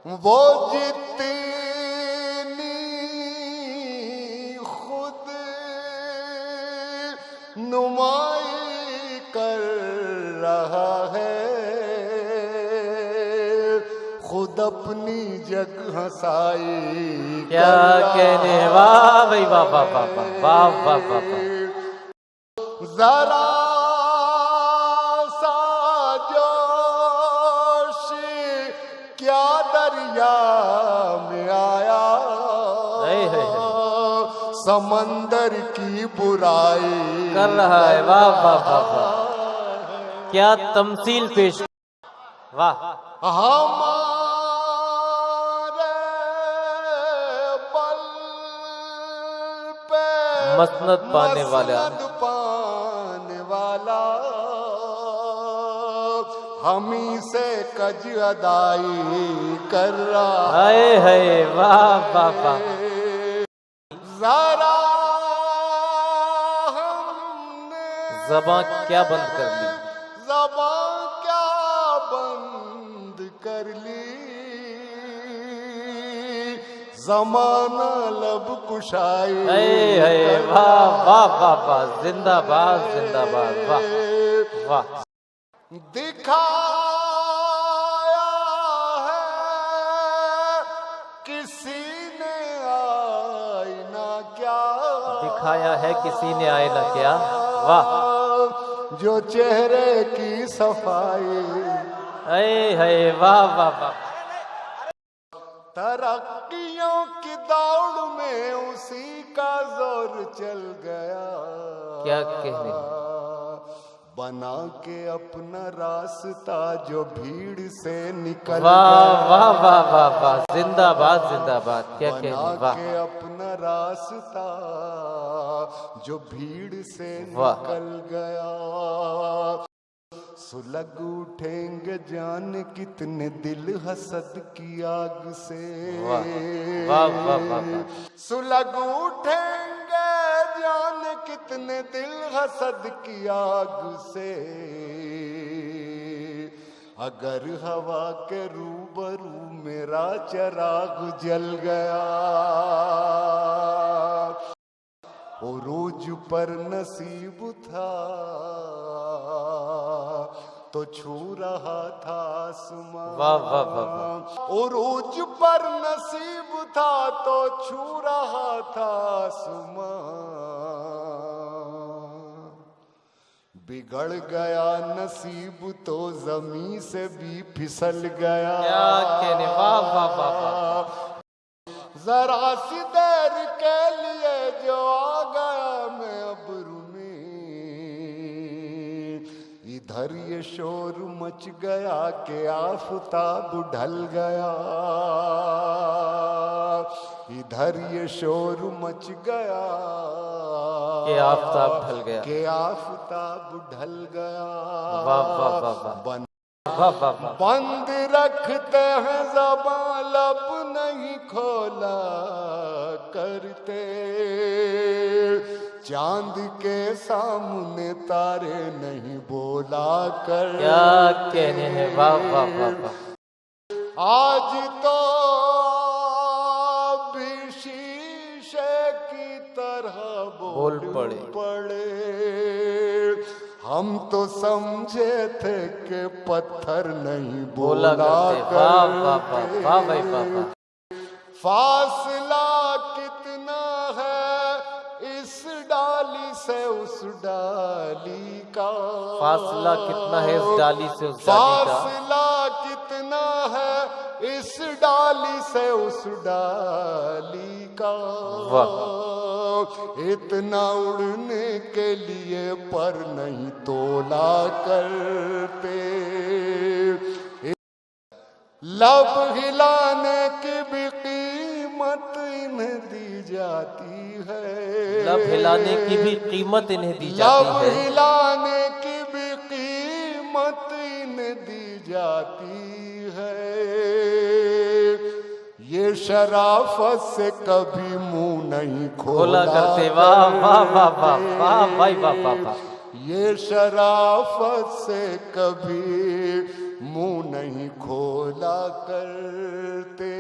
वो जितनी खुद नुमाई कर रहा है, खुद अपनी जगह हंसाई क्या कहने। वाह भाई वाह वाह वाह वाह वाह वाह वाह। जरा सा जोश क्या दरिया में आया, समंदर की बुराई कर रहा है। वाह वाह वाह वाह, क्या तमसील पेश। वाह। हमारे बल पे मसनद पाने वाला, पाने वाला हमी से कज अदाई कर रहा है। वाह वाह वाह। जरा हमने ज़बान क्या बंद कर ली, ज़बान क्या बंद कर ली, ज़माना लब कुशाई। है वाह वाह वाह वाह, जिंदाबाद जिंदाबाद। वाह वाह। दिखाया है किसी ने आईना क्या, दिखाया है किसी ने आईना क्या। वाह। जो चेहरे की सफाई। है वाह वाह वाह। तरक्कियों की दौड़ में उसी का जोर चल गया, क्या कहने। बना के अपना रास्ता जो भीड़ से निकल वाह गया। वाह वाह वाह वाह, जिंदाबाद जिंदाबाद। क्या कहने। बना वाह। के अपना रास्ता जो भीड़ से वाह। निकल गया, सुलग उठेंगे जान कितने दिल हसद की आग से। वाह वाह वाह वाह। सुलग उठेंगे जान कितने दिल हसद की आग से, अगर हवा के रूबरू मेरा चिराग जल गया। उरूज पर नसीब था तो छू रहा था आसमां। वाह वाह वाह। उरूज पर नसीब था तो छू रहा था आसमां, बिगड़ गया नसीब तो जमीन से भी फिसल गया। क्या कहने। वाह वाह वाह वाह। जरा सी देर के लिए जो आ गया मैं अब्रू में, इधर ये शोर मच गया कि आफताब ढल गया। इधर ये शोर मच गया कि आफताब ढल गया। कि आफताब ढल गया। वाह वाह वाह वाह। बंद रखते हैं ज़बान लब नहीं खोला करते, चांद के सामने तारे नहीं बोला करते। क्या कहने हैं। वाह वाह वाह वाह। आज तो भी शीशे की तरह बोल पड़े, हम तो समझे थे कि पत्थर नहीं बोला करते। वाह वाह वाह भाई वाह। फासला कितना है इस डाली से उस डाली का, फासला कितना है इस डाली से उस डाली का। फासला कितना है इस डाली से उस डाली का। वाह। इतना उड़ने के लिए पर नहीं तोला करते, लब हिलाने की भी कीमत इन्हें दी जाती है। लब हिलाने की भी कीमत इन्हें दी जाती लब है। हिलाने की भी कीमत इन्हें दी जाती है। ये शराफत से कभी मुंह नहीं खोला करते। वाह वाह वाह वाह वाह भाई वाह वाह वाह। ये शराफत से कभी मुंह नहीं खोला करते